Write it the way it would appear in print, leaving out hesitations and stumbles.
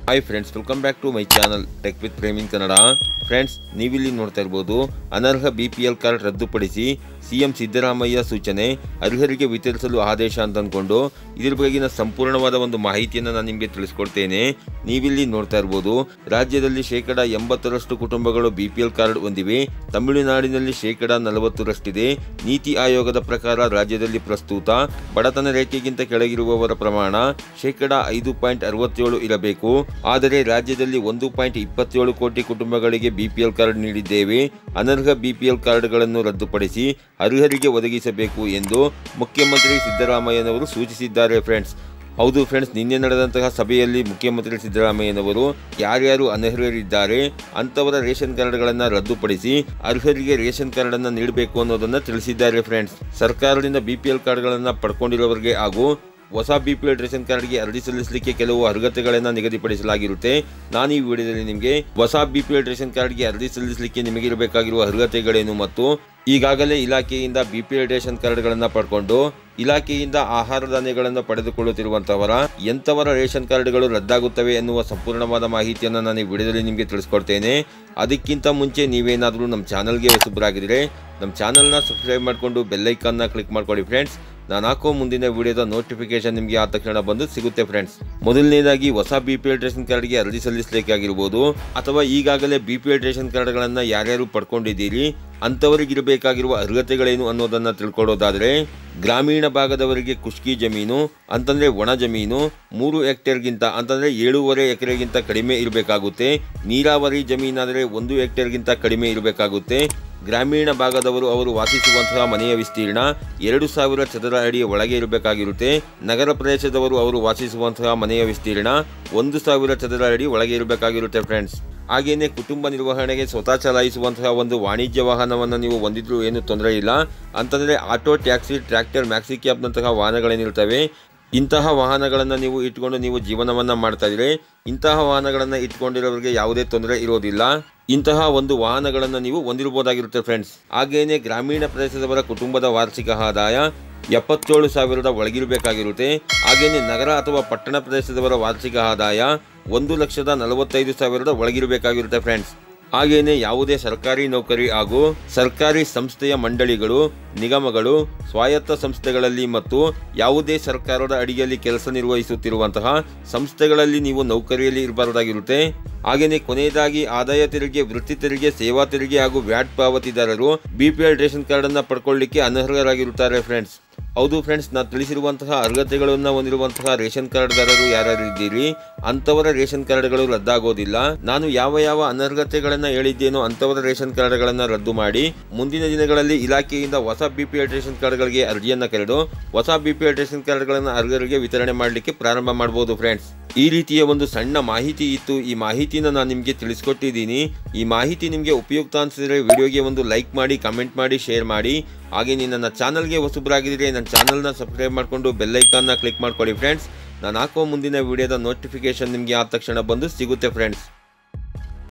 Hi friends, welcome back to my channel tech with ಪ್ರೇಮಿನ್ Kannada. Friends, ನೀವಿಲ್ಲಿ ನೋಡ್ತಾ ಇರ್ಬೋದು, ಅನರ್ಹ BPL ಕಾರ್ಡ್ ರದ್ದುಪಡಿಸಿ CM ಸಿದ್ದರಾಮಯ್ಯ ಸೂಚನೆ, ಅರ್ಹರಿಗೆ ವಿತರಿಸಲು ಆದೇಶ ಅಂತ ಅಂದ್ಕೊಂಡು ಇದ್ರ ಬಗೆಗಿನ ಸಂಪೂರ್ಣವಾದ ಒಂದು ಮಾಹಿತಿಯನ್ನು ನಾನು ನಿಮಗೆ ತಿಳಿಸ್ಕೊಡ್ತೇನೆ. ನೀವಿಲ್ಲಿ ನೋಡ್ತಾ ಇರ್ಬೋದು, ರಾಜ್ಯದಲ್ಲಿ 80% ಕುಟುಂಬಗಳು BPL ಕಾರ್ಡ್ ಹೊಂದಿವೆ. ತಮಿಳುನಾಡಿನಲ್ಲಿ 40% ನೀತಿ ಆಯೋಗದ ಪ್ರಕಾರ ರಾಜ್ಯದಲ್ಲಿ ಪ್ರಸ್ತುತ ಬಡತನ ರೇಖೆಗಿಂತ ಕೆಳಗಿರುವವರ ಪ್ರಮಾಣ 5.67 ಇರಬೇಕು. ಆದರೆ ರಾಜ್ಯದಲ್ಲಿ 1.27 ಕೋಟಿ ಕುಟುಂಬಗಳಿಗೆ BPL ಕಾರ್ಡ್ ನೀಡಿದ್ದೇವೆ. ಅನರ್ಹ BPL ಕಾರ್ಡ್ಗಳನ್ನು ರದ್ದುಪಡಿಸಿ ಅರ್ಹರಿಗೆ ಒದಗಿಸಬೇಕು ಎಂದು ಮುಖ್ಯಮಂತ್ರಿ ಸಿದ್ದರಾಮಯ್ಯನವರು ಸೂಚಿಸಿದ್ದಾರೆ. ಹೌದು ಫ್ರೆಂಡ್ಸ್, ನಿನ್ನೆ ನಡೆದಂತಹ ಸಭೆಯಲ್ಲಿ ಮುಖ್ಯಮಂತ್ರಿ ಸಿದ್ದರಾಮಯ್ಯನವರು ಯಾರ್ಯಾರು ಅನರ್ಹರಿದ್ದಾರೆ ಅಂಥವರ ರೇಷನ್ ಕಾರ್ಡ್ಗಳನ್ನು ರದ್ದುಪಡಿಸಿ ಅರ್ಹರಿಗೆ ರೇಷನ್ ಕಾರ್ಡನ್ನು ನೀಡಬೇಕು ಅನ್ನೋದನ್ನು ತಿಳಿಸಿದ್ದಾರೆ. ಫ್ರೆಂಡ್ಸ್, ಸರ್ಕಾರದಿಂದ BPL ಕಾರ್ಡ್ಗಳನ್ನು ಪಡ್ಕೊಂಡಿರೋರಿಗೆ ಹಾಗೂ ಹೊಸ BPL ರೇಷನ್ ಕಾರ್ಡ್ಗೆ ಅರ್ಜಿ ಸಲ್ಲಿಸಲಿಕ್ಕೆ ಕೆಲವು ಅರ್ಹತೆಗಳನ್ನು ನಿಗದಿಪಡಿಸಲಾಗಿರುತ್ತೆ. ನಾನು ಈ ವಿಡಿಯೋದಲ್ಲಿ ನಿಮಗೆ ಹೊಸ BPL ರೇಷನ್ ಕಾರ್ಡ್ಗೆ ಅರ್ಜಿ ಸಲ್ಲಿಸಲಿಕ್ಕೆ ನಿಮಗಿರಬೇಕಾಗಿರುವ ಅರ್ಹತೆಗಳೇನು ಮತ್ತು ಈಗಾಗಲೇ ಇಲಾಖೆಯಿಂದ BPL ರೇಷನ್ ಕಾರ್ಡ್ಗಳನ್ನು ಪಡ್ಕೊಂಡು ಇಲಾಖೆಯಿಂದ ಆಹಾರ ಧಾನ್ಯಗಳನ್ನು ಪಡೆದುಕೊಳ್ಳುತ್ತಿರುವಂತವರ ಎಂಥವರ ರೇಷನ್ ಕಾರ್ಡ್ಗಳು ರದ್ದಾಗುತ್ತವೆ ಎನ್ನುವ ಸಂಪೂರ್ಣವಾದ ಮಾಹಿತಿಯನ್ನು ನಾನು ಈ ವಿಡಿಯೋದಲ್ಲಿ ನಿಮಗೆ ತಿಳಿಸ್ಕೊಡ್ತೇನೆ. ಅದಕ್ಕಿಂತ ಮುಂಚೆ ನೀವೇನಾದರೂ ನಮ್ಮ ಚಾನಲ್ಗೆ ಹೊಸಬರಾಗಿದ್ದರೆ ನಮ್ಮ ಚಾನಲ್ನ ಸಬ್ಸ್ಕ್ರೈಬ್ ಮಾಡಿಕೊಂಡು ಬೆಲ್ಲೈಕನ್ನ ಕ್ಲಿಕ್ ಮಾಡ್ಕೊಳ್ಳಿ. ಫ್ರೆಂಡ್ಸ್, ನಾನು ಹಾಕೋ ಮುಂದಿನ ವಿಡಿಯೋದ ನೋಟಿಫಿಕೇಶನ್ ನಿಮಗೆ ಆ ತಕ್ಷಣ ಬಂದು ಸಿಗುತ್ತೆ. ಫ್ರೆಂಡ್ಸ್, ಮೊದಲನೇದಾಗಿ ಹೊಸ BPL ರೇಷನ್ ಕಾರ್ಡ್ಗೆ ಅರ್ಜಿ ಸಲ್ಲಿಸಲಿಕ್ಕಾಗಿರ್ಬೋದು ಅಥವಾ ಈಗಾಗಲೇ BPL ರೇಷನ್ ಕಾರ್ಡ್ಗಳನ್ನು ಯಾರ್ಯಾರು ಪಡ್ಕೊಂಡಿದ್ದೀರಿ ಅಂಥವರಿಗಿರಬೇಕಾಗಿರುವ ಅರ್ಹತೆಗಳೇನು ಅನ್ನೋದನ್ನು ತಿಳ್ಕೊಳ್ಳೋದಾದರೆ, ಗ್ರಾಮೀಣ ಭಾಗದವರಿಗೆ ಖುಷ್ಕಿ ಜಮೀನು ಅಂತಂದರೆ ಒಣ ಜಮೀನು 3 ಹೆಕ್ಟೇರ್ಗಿಂತ ಅಂತಂದರೆ 7.5 ಎಕರೆಗಿಂತ ಕಡಿಮೆ ಇರಬೇಕಾಗುತ್ತೆ. ನೀರಾವರಿ ಜಮೀನಾದರೆ 1 ಹೆಕ್ಟೇರ್ಗಿಂತ ಕಡಿಮೆ ಇರಬೇಕಾಗುತ್ತೆ. ಗ್ರಾಮೀಣ ಭಾಗದವರು ಅವರು ವಾಸಿಸುವಂತಹ ಮನೆಯ ವಿಸ್ತೀರ್ಣ 2000 ಚದರ ಅಡಿಯ ಒಳಗೆ ಇರಬೇಕಾಗಿರುತ್ತೆ. ನಗರ ಪ್ರದೇಶದವರು ಅವರು ವಾಸಿಸುವಂತಹ ಮನೆಯ ವಿಸ್ತೀರ್ಣ 1000 ಚದರ ಅಡಿ ಒಳಗೆ ಇರಬೇಕಾಗಿರುತ್ತೆ. ಫ್ರೆಂಡ್ಸ್, ಹಾಗೆಯೇ ಕುಟುಂಬ ನಿರ್ವಹಣೆಗೆ ಸ್ವತಃ ಚಲಾಯಿಸುವಂತಹ ಒಂದು ವಾಣಿಜ್ಯ ವಾಹನವನ್ನು ನೀವು ಹೊಂದಿದ್ರೂ ಏನು ತೊಂದರೆ ಇಲ್ಲ. ಅಂತಂದರೆ ಆಟೋ, ಟ್ಯಾಕ್ಸಿ, ಟ್ರ್ಯಾಕ್ಟರ್, ಮ್ಯಾಕ್ಸಿ ಕ್ಯಾಬ್ನಂತಹ ವಾಹನಗಳೇನಿರ್ತವೆ ಇಂತಹ ವಾಹನಗಳನ್ನು ನೀವು ಇಟ್ಕೊಂಡು ನೀವು ಜೀವನವನ್ನು ಮಾಡ್ತಾ ಇದ್ರೆ ಇಂತಹ ವಾಹನಗಳನ್ನು ಇಟ್ಕೊಂಡಿರೋರಿಗೆ ಯಾವುದೇ ತೊಂದರೆ ಇರೋದಿಲ್ಲ. ಇಂತಹ ಒಂದು ವಾಹನಗಳನ್ನು ನೀವು ಹೊಂದಿರಬಹುದಾಗಿರುತ್ತೆ. ಫ್ರೆಂಡ್ಸ್, ಹಾಗೆಯೇ ಗ್ರಾಮೀಣ ಪ್ರದೇಶದವರ ಕುಟುಂಬದ ವಾರ್ಷಿಕ ಆದಾಯ 77,000 ಒಳಗಿರಬೇಕಾಗಿರುತ್ತೆ. ಹಾಗೆಯೇ ನಗರ ಅಥವಾ ಪಟ್ಟಣ ಪ್ರದೇಶದವರ ವಾರ್ಷಿಕ ಆದಾಯ 1,45,000 ಒಳಗಿರಬೇಕಾಗಿರುತ್ತೆ. ಫ್ರೆಂಡ್ಸ್, ಹಾಗೆಯೇ ಯಾವುದೇ ಸರ್ಕಾರಿ ನೌಕರಿ ಹಾಗೂ ಸರ್ಕಾರಿ ಸಂಸ್ಥೆಯ ಮಂಡಳಿಗಳು, ನಿಗಮಗಳು, ಸ್ವಾಯತ್ತ ಸಂಸ್ಥೆಗಳಲ್ಲಿ ಮತ್ತು ಯಾವುದೇ ಸರ್ಕಾರದ ಅಡಿಯಲ್ಲಿ ಕೆಲಸ ನಿರ್ವಹಿಸುತ್ತಿರುವಂತಹ ಸಂಸ್ಥೆಗಳಲ್ಲಿ ನೀವು ನೌಕರಿಯಲ್ಲಿ ಇರಬಾರದಾಗಿರುತ್ತೆ. ಹಾಗೆಯೇ ಕೊನೆಯದಾಗಿ ಆದಾಯ ತೆರಿಗೆ, ವೃತ್ತಿ ತೆರಿಗೆ, ಸೇವಾ ತೆರಿಗೆ ಹಾಗೂ ವ್ಯಾಟ್ ಪಾವತಿದಾರರು BPL ರೇಷನ್ ಕಾರ್ಡನ್ನು ಪಡ್ಕೊಳ್ಳಿಕ್ಕೆ ಅನರ್ಹರಾಗಿರುತ್ತಾರೆ. ಫ್ರೆಂಡ್ಸ್, ಹೌದು ಫ್ರೆಂಡ್ಸ್, ನಾನು ತಿಳಿಸಿರುವಂತಹ ಅರ್ಹತೆಗಳನ್ನು ಹೊಂದಿರುವಂತಹ ರೇಷನ್ ಕಾರ್ಡ್ದಾರರು ಯಾರ್ಯಾರು ಇದ್ದೀರಿ ಅಂಥವರ ರೇಷನ್ ಕಾರ್ಡ್ಗಳು ರದ್ದಾಗೋದಿಲ್ಲ. ನಾನು ಯಾವ ಅನರ್ಹತೆಗಳನ್ನು ಹೇಳಿದ್ದೇನೋ ಅಂಥವರ ರೇಷನ್ ಕಾರ್ಡ್ಗಳನ್ನು ರದ್ದು ಮಾಡಿ ಮುಂದಿನ ದಿನಗಳಲ್ಲಿ ಇಲಾಖೆಯಿಂದ ಹೊಸ BPL ರೇಷನ್ ಕಾರ್ಡ್ಗಳಿಗೆ ಅರ್ಜಿಯನ್ನು ಕರೆದು ಹೊಸ BPL ರೇಷನ್ ಕಾರ್ಡ್ಗಳನ್ನು ಅರ್ಹರಿಗೆ ವಿತರಣೆ ಮಾಡಲಿಕ್ಕೆ ಪ್ರಾರಂಭ ಮಾಡಬಹುದು. ಫ್ರೆಂಡ್ಸ್, ಈ ರೀತಿಯ ಒಂದು ಸಣ್ಣ ಮಾಹಿತಿ ಇತ್ತು. ಈ ಮಾಹಿತಿನ ನಾನು ನಿಮಗೆ ತಿಳಿಸ್ಕೊಟ್ಟಿದ್ದೀನಿ. ಈ ಮಾಹಿತಿ ನಿಮಗೆ ಉಪಯುಕ್ತ ಅನಿಸಿದರೆ ವಿಡಿಯೋಗೆ ಒಂದು ಲೈಕ್ ಮಾಡಿ, ಕಮೆಂಟ್ ಮಾಡಿ, ಶೇರ್ ಮಾಡಿ. ಹಾಗೆ ನನ್ನ ಚಾನಲ್ಗೆ ಹೊಸಬರಾಗಿದ್ದರೆ ನನ್ನ ಚಾನಲ್ನ ಸಬ್ಸ್ಕ್ರೈಬ್ ಮಾಡಿಕೊಂಡು ಬೆಲ್ಲೈಕನ್ನ ಕ್ಲಿಕ್ ಮಾಡ್ಕೊಳ್ಳಿ. ಫ್ರೆಂಡ್ಸ್, ನಾನು ಹಾಕೋ ಮುಂದಿನ ವಿಡಿಯೋದ ನೋಟಿಫಿಕೇಶನ್ ನಿಮಗೆ ಆ ತಕ್ಷಣ ಬಂದು ಸಿಗುತ್ತೆ. ಫ್ರೆಂಡ್ಸ್.